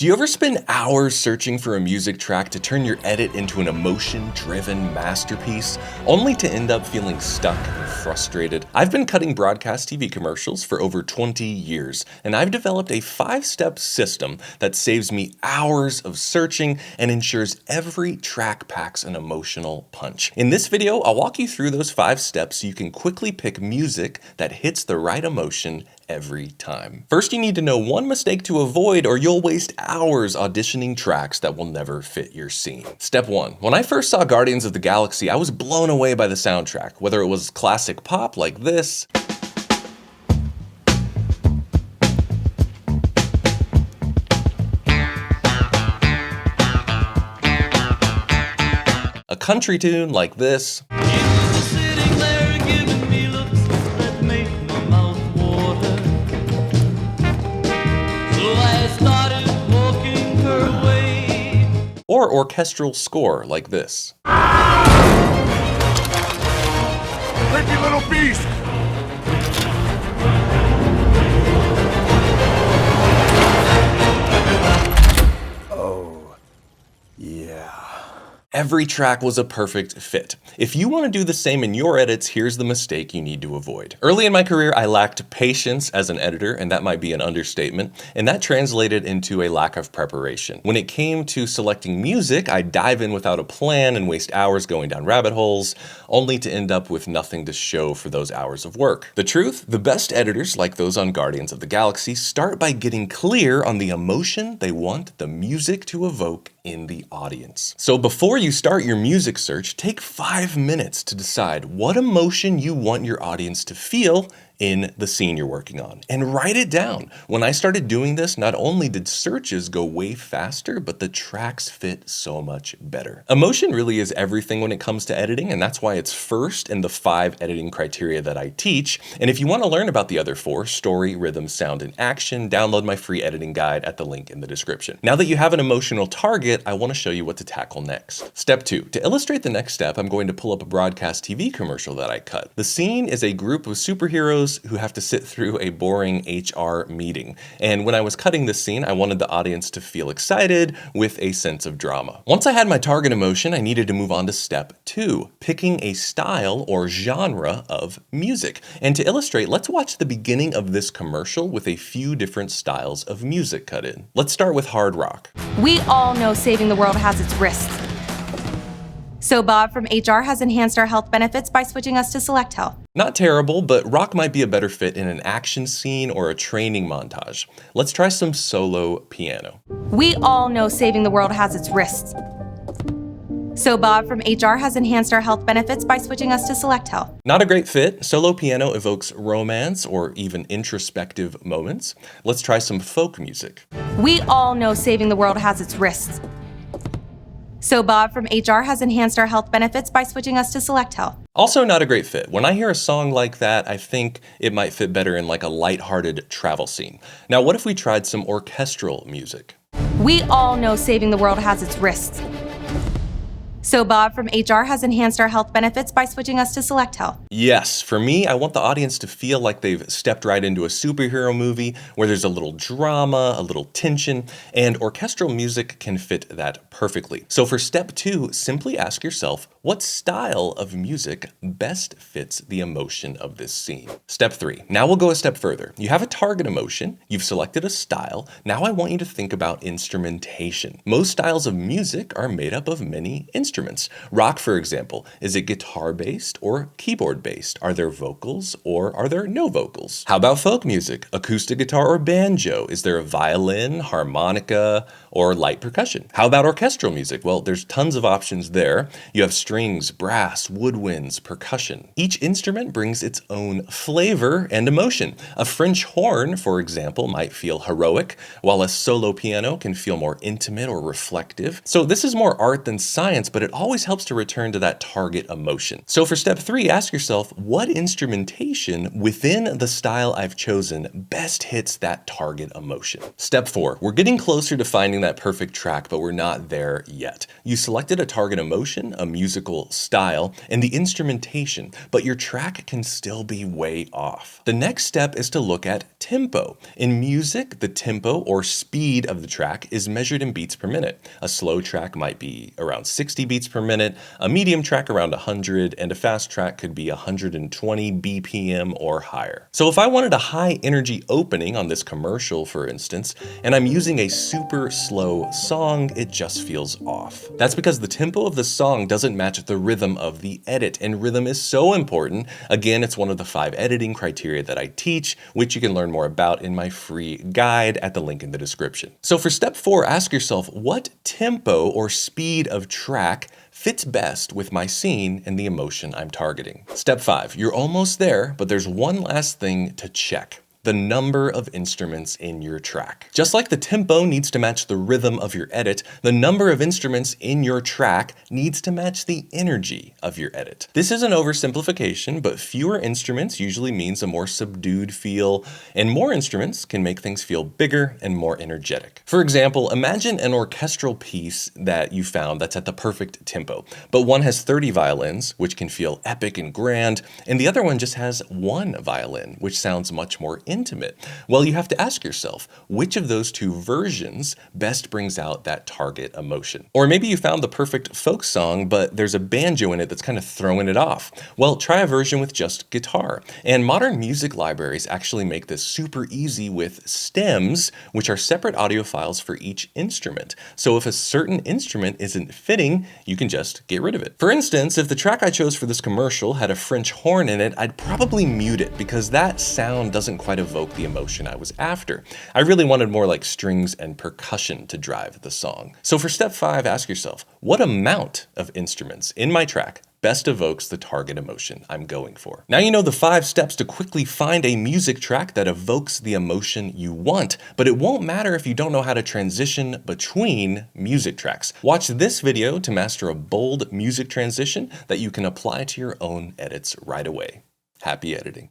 Do you ever spend hours searching for a music track to turn your edit into an emotion-driven masterpiece, only to end up feeling stuck and frustrated? I've been cutting broadcast TV commercials for over 20 years, and I've developed a 5-step system that saves me hours of searching and ensures every track packs an emotional punch. In this video, I'll walk you through those 5 steps so you can quickly pick music that hits the right emotion every time. First, you need to know one mistake to avoid or you'll waste hours auditioning tracks that will never fit your scene. Step 1. When I first saw Guardians of the Galaxy, I was blown away by the soundtrack, whether it was classic pop like this, a country tune like this, or orchestral score like this. Tricky little beast! Oh, yeah. Every track was a perfect fit. If you want to do the same in your edits, here's the mistake you need to avoid. Early in my career, I lacked patience as an editor, and that might be an understatement, and that translated into a lack of preparation. When it came to selecting music, I'd dive in without a plan and waste hours going down rabbit holes, only to end up with nothing to show for those hours of work. The truth? The best editors, like those on Guardians of the Galaxy, start by getting clear on the emotion they want the music to evoke in the audience. So before you start your music search, take 5 minutes to decide what emotion you want your audience to feel in the scene you're working on, and write it down. When I started doing this, not only did searches go way faster, but the tracks fit so much better. Emotion really is everything when it comes to editing, and that's why it's first in the 5 editing criteria that I teach. And if you want to learn about the other 4, story, rhythm, sound, and action, download my free editing guide at the link in the description. Now that you have an emotional target, I want to show you what to tackle next. Step 2. To illustrate the next step, I'm going to pull up a broadcast TV commercial that I cut. The scene is a group of superheroes who have to sit through a boring HR meeting. And when I was cutting this scene, I wanted the audience to feel excited with a sense of drama. Once I had my target emotion, I needed to move on to step 2, picking a style or genre of music. And to illustrate, let's watch the beginning of this commercial with a few different styles of music cut in. Let's start with hard rock. We all know saving the world has its risks. So Bob from HR has enhanced our health benefits by switching us to Select Health. Not terrible, but rock might be a better fit in an action scene or a training montage. Let's try some solo piano. We all know saving the world has its risks. So Bob from HR has enhanced our health benefits by switching us to Select Health. Not a great fit. Solo piano evokes romance or even introspective moments. Let's try some folk music. We all know saving the world has its risks. So Bob from HR has enhanced our health benefits by switching us to Select Health. Also not a great fit. When I hear a song like that, I think it might fit better in like a lighthearted travel scene. Now, what if we tried some orchestral music? We all know saving the world has its risks. So Bob from HR has enhanced our health benefits by switching us to Select Health. Yes, for me, I want the audience to feel like they've stepped right into a superhero movie where there's a little drama, a little tension, and orchestral music can fit that perfectly. So for step 2, simply ask yourself, what style of music best fits the emotion of this scene? Step 3, now we'll go a step further. You have a target emotion, you've selected a style, now I want you to think about instrumentation. Most styles of music are made up of many instruments. Rock, for example, is it guitar-based or keyboard-based? Are there vocals or are there no vocals? How about folk music? Acoustic guitar or banjo? Is there a violin, harmonica, or light percussion? How about orchestral music? Well, there's tons of options there. You have strings, brass, woodwinds, percussion. Each instrument brings its own flavor and emotion. A French horn, for example, might feel heroic, while a solo piano can feel more intimate or reflective. So this is more art than science, but it always helps to return to that target emotion. So for step 3, ask yourself, what instrumentation within the style I've chosen best hits that target emotion? Step 4, we're getting closer to finding that perfect track, but we're not there yet. You selected a target emotion, a musical style, and the instrumentation, but your track can still be way off. The next step is to look at tempo. In music, the tempo or speed of the track is measured in beats per minute. A slow track might be around 60 beats per minute, a medium track around 100, and a fast track could be 120 BPM or higher. So if I wanted a high energy opening on this commercial, for instance, and I'm using a super slow song, it just feels off. That's because the tempo of the song doesn't match the rhythm of the edit, and rhythm is so important. Again, it's one of the 5 editing criteria that I teach, which you can learn more about in my free guide at the link in the description. So for step 4, ask yourself, what tempo or speed of track fits best with my scene and the emotion I'm targeting? Step 5, you're almost there, but there's one last thing to check. The number of instruments in your track. Just like the tempo needs to match the rhythm of your edit, the number of instruments in your track needs to match the energy of your edit. This is an oversimplification, but fewer instruments usually means a more subdued feel, and more instruments can make things feel bigger and more energetic. For example, imagine an orchestral piece that you found that's at the perfect tempo, but one has 30 violins, which can feel epic and grand, and the other one just has 1 violin, which sounds much more intimate. Well, you have to ask yourself, which of those 2 versions best brings out that target emotion? Or maybe you found the perfect folk song, but there's a banjo in it that's kind of throwing it off. Well, try a version with just guitar. And modern music libraries actually make this super easy with stems, which are separate audio files for each instrument. So if a certain instrument isn't fitting, you can just get rid of it. For instance, if the track I chose for this commercial had a French horn in it, I'd probably mute it because that sound doesn't quite evoke the emotion I was after. I really wanted more like strings and percussion to drive the song. So for step 5, ask yourself, what amount of instruments in my track best evokes the target emotion I'm going for? Now you know the 5 steps to quickly find a music track that evokes the emotion you want, but it won't matter if you don't know how to transition between music tracks. Watch this video to master a bold music transition that you can apply to your own edits right away. Happy editing.